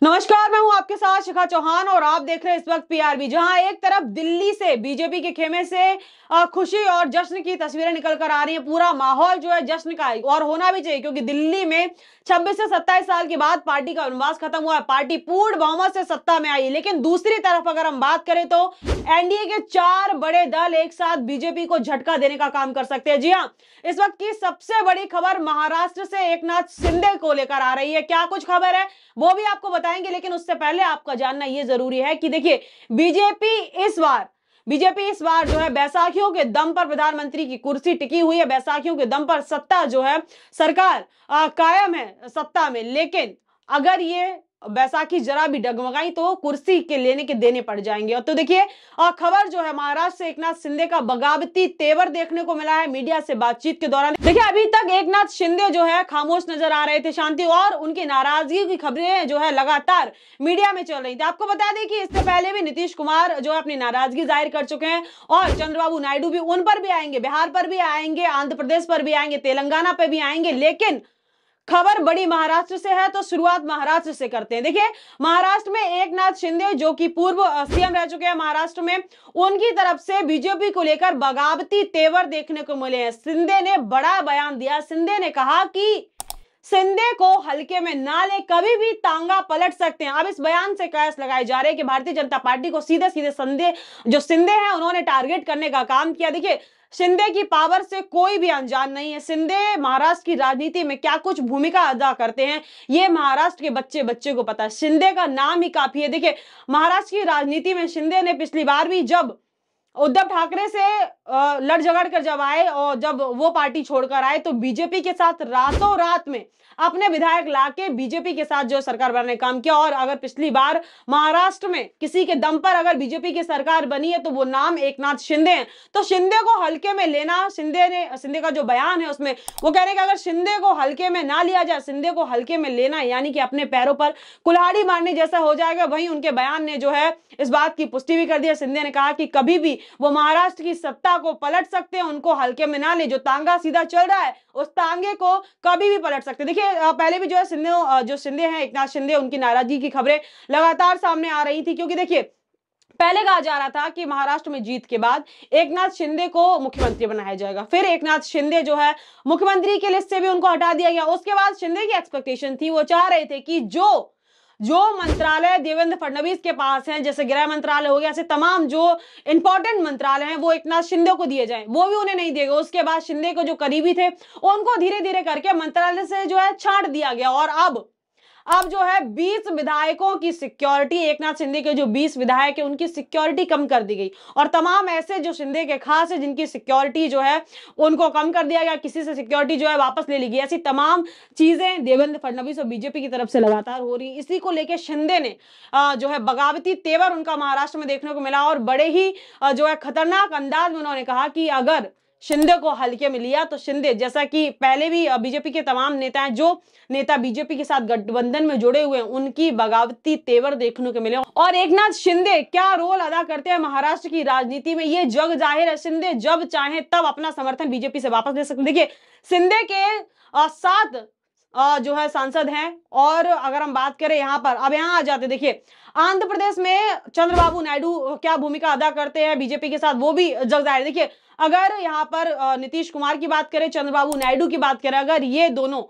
नमस्कार, मैं हूं आपके साथ शिखा चौहान और आप देख रहे हैं इस वक्त पीआरबी। जहां एक तरफ दिल्ली से बीजेपी के खेमे से खुशी और जश्न की तस्वीरें निकल कर आ रही हैं। पूरा माहौल जो है जश्न का है और होना भी चाहिए, क्योंकि दिल्ली में 26 से 27 साल के बाद पार्टी का वनवास खत्म हुआ है। पार्टी पूर्ण बहुमत से सत्ता में आई। लेकिन दूसरी तरफ अगर हम बात करें तो एनडीए के 4 बड़े दल एक साथ बीजेपी को झटका देने का काम कर सकते हैं। जी हां, इस वक्त की सबसे बड़ी खबर महाराष्ट्र से एकनाथ शिंदे को लेकर आ रही है। क्या कुछ खबर है वो भी आपको बताएंगे, लेकिन उससे पहले आपका जानना यह जरूरी है कि देखिए, बीजेपी इस बार जो है बैसाखियों के दम पर प्रधानमंत्री की कुर्सी टिकी हुई है। बैसाखियों के दम पर सत्ता जो है, सरकार कायम है सत्ता में। लेकिन अगर ये बैसाखी जरा भी डगमगाई तो कुर्सी के लेने के देने पड़ जाएंगे। और तो देखिए, खबर जो है महाराष्ट्र से एकनाथ शिंदे का बगावती तेवर देखने को मिला है मीडिया से बातचीत के दौरान। देखिए, अभी तक एकनाथ शिंदे जो है खामोश नजर आ रहे थे, शांति और उनकी नाराजगी की खबरें जो है लगातार मीडिया में चल रही थी। आपको बता दें कि इससे पहले भी नीतीश कुमार जो है अपनी नाराजगी जाहिर कर चुके हैं और चंद्रबाबू नायडू भी उन पर भी आएंगे, बिहार पर भी आएंगे, आंध्र प्रदेश पर भी आएंगे, तेलंगाना पर भी आएंगे। लेकिन खबर बड़ी महाराष्ट्र से है, तो शुरुआत महाराष्ट्र से करते हैं। देखिए, महाराष्ट्र में एकनाथ शिंदे जो कि पूर्व सीएम रह चुके हैं महाराष्ट्र में, उनकी तरफ से बीजेपी को लेकर बगावती तेवर देखने को मिले हैं। शिंदे ने बड़ा बयान दिया। शिंदे ने कहा कि शिंदे को हल्के में ना ले, कभी भी तांगा पलट सकते हैं। अब इस बयान से कयास लगाए जा रहे हैं कि भारतीय जनता पार्टी को सीधे सीधे शिंदे हैं उन्होंने टारगेट करने का काम किया। देखिए, शिंदे की पावर से कोई भी अनजान नहीं है। शिंदे महाराष्ट्र की राजनीति में क्या कुछ भूमिका अदा करते हैं ये महाराष्ट्र के बच्चे बच्चे को पता है। शिंदे का नाम ही काफी है। देखिए, महाराष्ट्र की राजनीति में शिंदे ने पिछली बार भी जब उद्धव ठाकरे से लड़ झगड़ कर जब आए और जब वो पार्टी छोड़कर आए, तो बीजेपी के साथ रातों रात में अपने विधायक लाके बीजेपी के साथ जो सरकार बनाने का काम किया। और अगर पिछली बार महाराष्ट्र में किसी के दम पर अगर बीजेपी की सरकार बनी है तो वो नाम एकनाथ शिंदे हैं। तो शिंदे को हल्के में लेना, शिंदे का जो बयान है उसमें वो कह रहे हैं कि अगर शिंदे को हल्के में ना लिया जाए, शिंदे को हल्के में लेना यानी कि अपने पैरों पर कुल्हाड़ी मारने जैसा हो जाएगा। वहीं उनके बयान ने जो है इस बात की पुष्टि भी कर दिया। शिंदे ने कहा कि कभी भी वो महाराष्ट्र की सत्ता को पलट सकते हैं, उनको हल्के में ना ले। जो तांगा सीधा चल रहा है उस तांगे को कभी भी पलट सकते हैं। देखिए, पहले भी जो है शिंदे हैं, एकनाथ शिंदे, उनकी नाराजगी की खबरें लगातार सामने आ रही थी। क्योंकि देखिए, पहले कहा जा रहा था कि महाराष्ट्र में जीत के बाद एकनाथ शिंदे को मुख्यमंत्री बनाया जाएगा। फिर एकनाथ शिंदे जो है मुख्यमंत्री की लिस्ट से भी उनको हटा दिया गया। उसके बाद शिंदे की एक्सपेक्टेशन थी, वो चाह रहे थे कि जो मंत्रालय देवेंद्र फडणवीस के पास हैं, जैसे गृह मंत्रालय हो गया, ऐसे तमाम जो इंपॉर्टेंट मंत्रालय हैं वो एकनाथ शिंदे को दिए जाएं, वो भी उन्हें नहीं दिए गए। उसके बाद शिंदे को जो करीबी थे उनको धीरे धीरे करके मंत्रालय से जो है छांट दिया गया। और अब जो है 20 विधायकों की सिक्योरिटी, एकनाथ शिंदे के जो 20 विधायक है उनकी सिक्योरिटी कम कर दी गई। और तमाम ऐसे जो शिंदे के खास है जिनकी सिक्योरिटी जो है उनको कम कर दिया गया, किसी से सिक्योरिटी जो है वापस ले ली गई। ऐसी तमाम चीजें देवेंद्र फडणवीस और बीजेपी की तरफ से लगातार हो रही। इसी को लेकर शिंदे ने जो है बगावती तेवर उनका महाराष्ट्र में देखने को मिला और बड़े ही जो है खतरनाक अंदाज में उन्होंने कहा कि अगर शिंदे को हल्के में लिया तो शिंदे, जैसा कि पहले भी बीजेपी के तमाम नेता हैं, जो नेता बीजेपी के साथ गठबंधन में जुड़े हुए हैं, उनकी बगावती तेवर देखने को मिले। और एकनाथ शिंदे क्या रोल अदा करते हैं महाराष्ट्र की राजनीति में ये जग जाहिर है। शिंदे जब चाहे तब अपना समर्थन बीजेपी से वापस ले सकते हैं। देखिए, शिंदे के 7 जो है सांसद हैं। और अगर हम बात करें यहाँ पर, अब यहाँ आ जाते, देखिए आंध्र प्रदेश में चंद्रबाबू नायडू क्या भूमिका अदा करते हैं बीजेपी के साथ, वो भी जग जाहिर। देखिए, अगर यहाँ पर नीतीश कुमार की बात करें, चंद्रबाबू नायडू की बात करें, अगर ये दोनों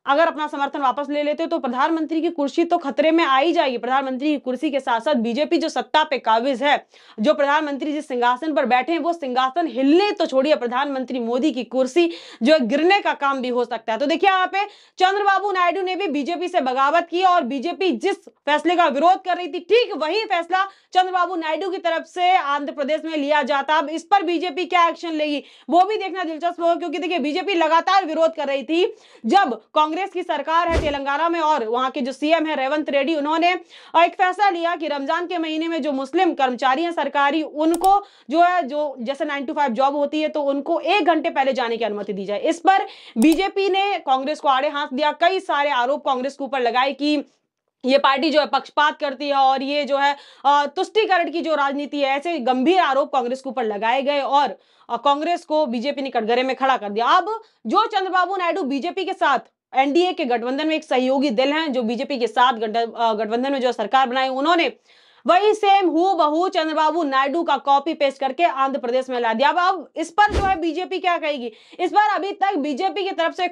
अगर अपना समर्थन वापस ले लेते तो प्रधानमंत्री की कुर्सी तो खतरे में आ ही जाएगी। प्रधानमंत्री की कुर्सी के साथ साथ बीजेपी जो सत्ता पे काबिज है, जो प्रधानमंत्री जिस सिंहासन पर बैठे हैं, वो सिंहासन हिलने तो छोड़िए, प्रधानमंत्री मोदी की कुर्सी जो गिरने का काम भी हो सकता है। तो देखिए, यहाँ पे चंद्रबाबू नायडू ने भी बीजेपी से बगावत की और बीजेपी जिस फैसले का विरोध कर रही थी, ठीक वही फैसला चंद्रबाबू नायडू की तरफ से आंध्र प्रदेश में लिया जाता। अब इस पर बीजेपी क्या एक्शन लेगी वो भी देखना दिलचस्प होगा। क्योंकि देखिए, बीजेपी लगातार विरोध कर रही थी जब कांग्रेस की सरकार है तेलंगाना में और वहां के जो सीएम है रेवंत रेड्डी, उन्होंने एक फैसला लिया कि रमजान के महीने में जो मुस्लिम कर्मचारी हैं सरकारी, उनको जो है जो जैसे 9 to 5 जॉब होती है तो उनको 1 घंटे पहले जाने की अनुमति दी जाए। इस पर बीजेपी ने कांग्रेस को आड़े हाथ दिया, कई सारे आरोप कांग्रेस के ऊपर लगाए कि ये पार्टी जो है पक्षपात करती है और ये जो है तुष्टीकरण की जो राजनीति है। ऐसे गंभीर आरोप कांग्रेस के ऊपर लगाए गए और कांग्रेस को बीजेपी ने कटघरे में खड़ा कर दिया। अब जो चंद्रबाबू नायडू बीजेपी के साथ एनडीए के गठबंधन में एक सहयोगी दल हैं जो बीजेपी के साथ गठबंधन में जो सरकार बनाई, उन्होंने वही सेम हू बहू चंद्रबाबू नायडू का कॉपी पेस्ट करके आंध्र प्रदेश में ला दिया। अब इस पर जो है बीजेपी क्या कहेगी? इस बार अभी तक बीजेपी की तरफ से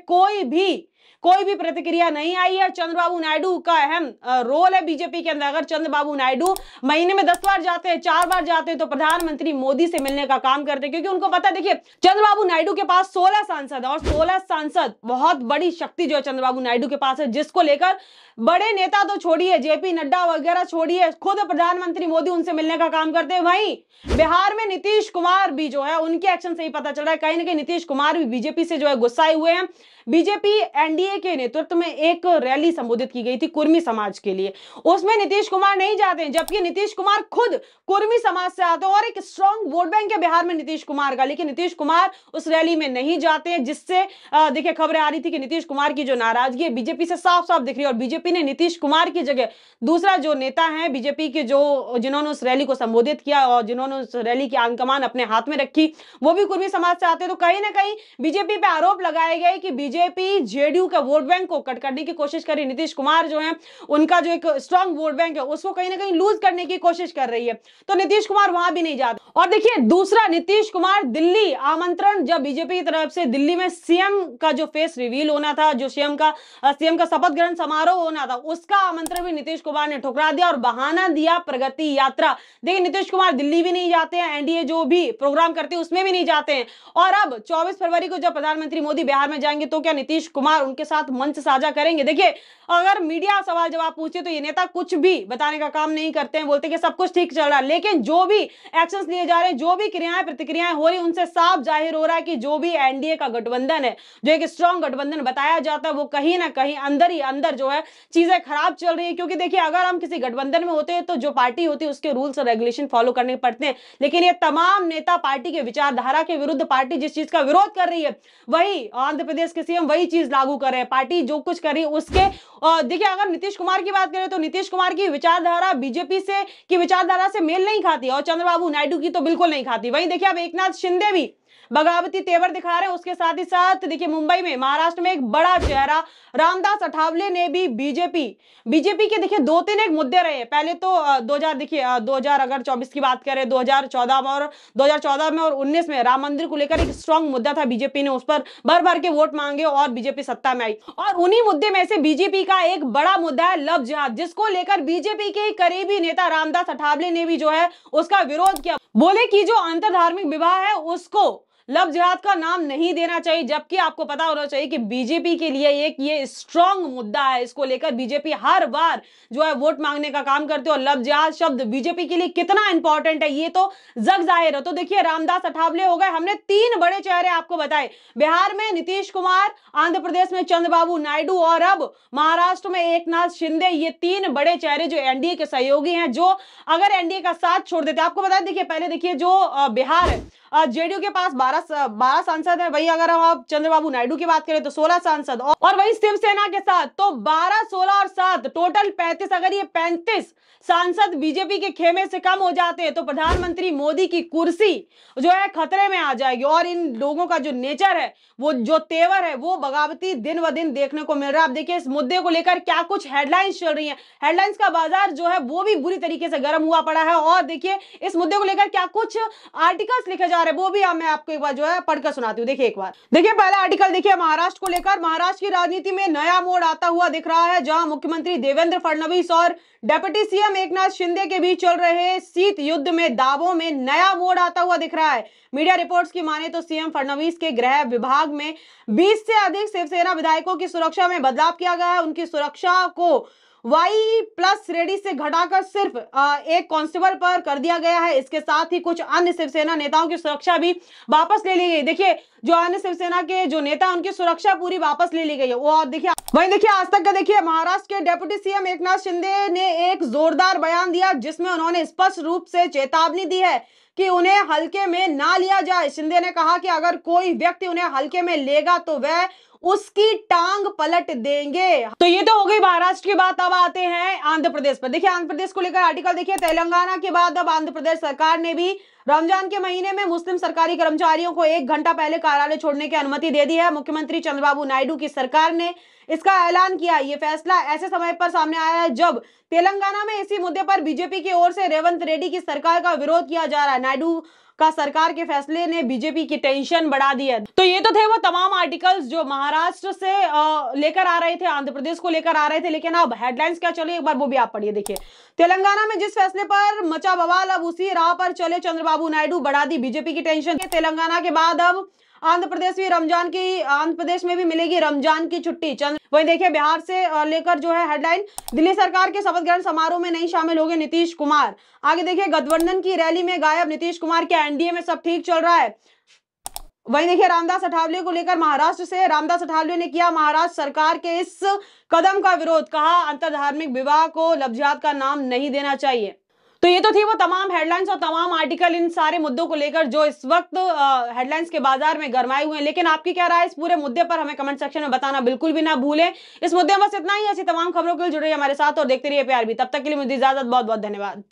कोई भी प्रतिक्रिया नहीं आई है। चंद्रबाबू नायडू का अहम रोल है बीजेपी के अंदर। अगर चंद्रबाबू नायडू महीने में 10 बार जाते हैं, 4 बार जाते हैं, तो प्रधानमंत्री मोदी से मिलने का काम करते हैं, क्योंकि उनको पता है, देखिए चंद्रबाबू नायडू के पास 16 सांसद है और 16 सांसद बहुत बड़ी शक्ति जो है चंद्रबाबू नायडू के पास है, जिसको लेकर बड़े नेता तो छोड़िए, जेपी नड्डा वगैरह छोड़िए, खुद प्रधानमंत्री मोदी उनसे मिलने का काम करते हैं। वहीं बिहार में नीतीश कुमार भी जो है, उनके एक्शन से ही पता चल रहा है कहीं ना कहीं नीतीश कुमार भी बीजेपी से जो है गुस्साए हुए हैं। बीजेपी एनडीए के नेतृत्व में एक रैली संबोधित की गई थी कुर्मी समाज के लिए, उसमें नीतीश कुमार नहीं जाते हैं, जबकि नीतीश कुमार खुद कुर्मी समाज से आते हैं और एक स्ट्रॉन्ग वोट बैंक है बिहार में नीतीश कुमार का, लेकिन नीतीश कुमार उस रैली में नहीं जाते हैं, जिससे देखिए खबरें आ रही थी कि नीतीश कुमार की जो नाराजगी है बीजेपी से साफ साफ दिख रही है और बीजेपी ने नीतीश कुमार की जगह दूसरा जो नेता है बीजेपी के जिन्होंने उस रैली को संबोधित किया और जिन्होंने उस रैली की आंकमान अपने हाथ में रखी, वो भी कुर्मी समाज से आते हैं। तो कहीं ना कहीं बीजेपी पे आरोप लगाए गए कि बीजेपी जेडीयू का वोट बैंक को कट करने की कोशिश कर रही है। नीतीश कुमार जो है, उनका जो एक स्ट्रांग वोट बैंक है उसको कहीं ना कहीं लूज करने की कोशिश कर रही है, तो नीतीश कुमार वहां भी नहीं जाते। और देखिए दूसरा, नीतीश कुमार दिल्ली आमंत्रण, जब बीजेपी की तरफ से दिल्ली में सीएम का जो फेस रिवील होना था, जो सीएम का शपथ ग्रहण समारोह होना था, उसका आमंत्रण भी नीतीश कुमार ने ठुकरा दिया और बहाना दिया प्रगति यात्रा। देखिए नीतीश कुमार दिल्ली भी नहीं जाते हैं, एनडीए जो भी प्रोग्राम करते हैं उसमें भी नहीं जाते हैं, और अब 24 फरवरी को जब प्रधानमंत्री मोदी बिहार में जाएंगे तो क्या नीतीश कुमार उनके साथ मंच साझा करेंगे? देखिए अगर मीडिया सवाल जवाब पूछे तो ये नेता कुछ भी बताने का काम नहीं करते हैं, बोलते कि सब कुछ ठीक चल रहा है, लेकिन जो भी एक्शंस लिए जा रहे हैं, जो भी क्रियाएं प्रतिक्रियाएं हो रही, उनसे साफ जाहिर हो रहा है कि जो भी एनडीए का गठबंधन है, जो एक स्ट्रॉन्ग गठबंधन बताया जाता है, वो कहीं ना कहीं अंदर ही अंदर जो है चीजें खराब चल रही है। क्योंकि देखिए अगर हम किसी गठबंधन में होते हैं तो जो पार्टी होती है उसके रूल्स और रेगुलेशन फॉलो करने पड़ते हैं, लेकिन ये तमाम नेता पार्टी के विचारधारा के विरुद्ध, पार्टी जिस चीज का विरोध कर रही है वही आंध्र प्रदेश के सीएम वही चीज लागू कर रहे हैं, पार्टी जो कुछ कर रही है उसके। देखिए अगर नीतीश कुमार की बात करें तो नीतीश कुमार की विचारधारा बीजेपी से की विचारधारा से मेल नहीं खाती और चंद्रबाबू नायडू की तो बिल्कुल नहीं खाती। वहीं देखिए अब एकनाथ शिंदे भी बगावती तेवर दिखा रहे हैं। उसके साथ ही साथ देखिए मुंबई में, महाराष्ट्र में एक बड़ा चेहरा रामदास अठावले ने भी बीजेपी के देखिए 2-3 एक मुद्दे रहे। पहले तो 2000 अगर 24 की बात करें, 2014 में और 19 में राम मंदिर को लेकर एक स्ट्रॉन्ग मुद्दा था, बीजेपी ने उस पर भर भर के वोट मांगे और बीजेपी सत्ता में आई। और उन्हीं मुद्दे में से बीजेपी का एक बड़ा मुद्दा है लव जिहाद, जिसको लेकर बीजेपी के करीबी नेता रामदास अठावले ने भी जो है उसका विरोध किया। बोले कि जो अंतरधार्मिक विवाह है उसको लव जिहाद का नाम नहीं देना चाहिए, जबकि आपको पता होना चाहिए कि बीजेपी के लिए एक ये स्ट्रॉन्ग मुद्दा है, इसको लेकर बीजेपी हर बार जो है वोट मांगने का काम करते हो। और लव जिहाद शब्द बीजेपी के लिए कितना इंपॉर्टेंट है ये तो जग जाहिर है। तो देखिए रामदास अठावले हो गए, हमने 3 बड़े चेहरे आपको बताए, बिहार में नीतीश कुमार, आंध्र प्रदेश में चंद्रबाबू नायडू और अब महाराष्ट्र में एकनाथ शिंदे। ये 3 बड़े चेहरे जो एनडीए के सहयोगी हैं, जो अगर एनडीए का साथ छोड़ देते। आपको बता देखिए पहले देखिए जो बिहार है, जेडीयू के पास 12 सांसद है, वही अगर हम आप चंद्रबाबू नायडू की बात करें तो 16 सांसद, और वही शिवसेना के साथ तो 12, 16 और 7 टोटल 35। अगर ये 35 सांसद बीजेपी के खेमे से कम हो जाते हैं तो प्रधानमंत्री मोदी की कुर्सी जो है खतरे में आ जाएगी। और इन लोगों का जो नेचर है, वो जो तेवर है, वो बगावती दिन ब दिन देखने को मिल रहा है। आप देखिए इस मुद्दे को लेकर क्या कुछ हेडलाइंस चल रही हैं, हेडलाइंस का बाजार जो है वो भी बुरी तरीके से गर्म हुआ पड़ा है। और देखिए इस मुद्दे को लेकर क्या कुछ आर्टिकल्स लिखे जा रहे हैं, वो भी मैं आपको एक बार जो है पढ़कर सुनाती हूँ। देखिए एक बार देखिए पहला आर्टिकल देखिए महाराष्ट्र को लेकर, महाराष्ट्र की राजनीति में नया मोड़ आता हुआ दिख रहा है, जहां मुख्यमंत्री देवेंद्र फडणवीस और डेप्यूटी सीएम एकनाथ शिंदे के बीच चल रहे शीत युद्ध में दावों में नया मोड़ आता हुआ दिख रहा है। मीडिया रिपोर्ट्स की माने तो सीएम फडणवीस के गृह विभाग में 20 से अधिक शिवसेना विधायकों की सुरक्षा में बदलाव किया गया है। उनकी सुरक्षा को Y+ श्रेणी से घटाकर सिर्फ एक कांस्टेबल पर कर दिया गया है। इसके साथ ही कुछ अन्य शिवसेना नेताओं की सुरक्षा भी वापस ले ली गई। देखिए जो अन्य शिवसेना के जो नेता, उनकी सुरक्षा पूरी वापस ले ली गई है। और देखिए वहीं देखिए आज तक का देखिए महाराष्ट्र के डेप्यूटी सीएम एकनाथ शिंदे ने एक जोरदार बयान दिया, जिसमें उन्होंने स्पष्ट रूप से चेतावनी दी है कि उन्हें हल्के में ना लिया जाए। शिंदे ने कहा कि अगर कोई व्यक्ति उन्हें हल्के में लेगा तो वह उसकी टांग पलट देंगे। तो ये तो हो गई महाराष्ट्र की बात। अब आते हैं आंध्र प्रदेश पर। देखिए आंध्र प्रदेश को लेकर आर्टिकल देखिए, तेलंगाना के बाद अब आंध्र प्रदेश सरकार ने भी रमजान के महीने में मुस्लिम सरकारी कर्मचारियों को 1 घंटा पहले कार्यालय छोड़ने की अनुमति दे दी है। मुख्यमंत्री चंद्रबाबू नायडू की सरकार ने इसका ऐलान किया। यह फैसला ऐसे समय पर सामने आया है जब तेलंगाना में इसी मुद्दे पर बीजेपी की ओर से रेवंत रेड्डी की सरकार का विरोध किया जा रहा है। नायडू का सरकार के फैसले ने बीजेपी की टेंशन बढ़ा दी है। तो ये तो थे वो तमाम आर्टिकल्स जो महाराष्ट्र से लेकर आ रहे थे, आंध्र प्रदेश को लेकर आ रहे थे। लेकिन अब हेडलाइंस क्या चली एक बार वो भी आप पढ़िए। देखिए, तेलंगाना में जिस फैसले पर मचा बवाल, अब उसी राह पर चले चंद्रबाबू नायडू, बढ़ा दी बीजेपी की टेंशन। तेलंगाना के बाद अब आंध्र प्रदेश में भी मिलेगी रमजान की छुट्टी। वहीं देखिए बिहार से लेकर जो है हेडलाइन, दिल्ली सरकार के शपथ ग्रहण समारोह में नहीं शामिल होंगे नीतीश कुमार। आगे देखिए, गठबंधन की रैली में गायब नीतीश कुमार के, एनडीए में सब ठीक चल रहा है। वहीं देखिए रामदास अठावले को लेकर महाराष्ट्र से, रामदास अठावले ने किया महाराष्ट्र सरकार के इस कदम का विरोध, कहा अंतरधार्मिक विवाह को लफ्जियात का नाम नहीं देना चाहिए। तो ये तो थी वो तमाम हेडलाइंस और तमाम आर्टिकल इन सारे मुद्दों को लेकर जो इस वक्त हेडलाइंस के बाजार में गरमाए हुए हैं। लेकिन आपकी क्या राय इस पूरे मुद्दे पर, हमें कमेंट सेक्शन में बताना बिल्कुल भी ना भूलें। इस मुद्दे में बस इतना ही। ऐसी तमाम खबरों के लिए जुड़े हमारे साथ और देखते रहिए PRB। तब तक के लिए मुझे इजाजत, बहुत बहुत धन्यवाद।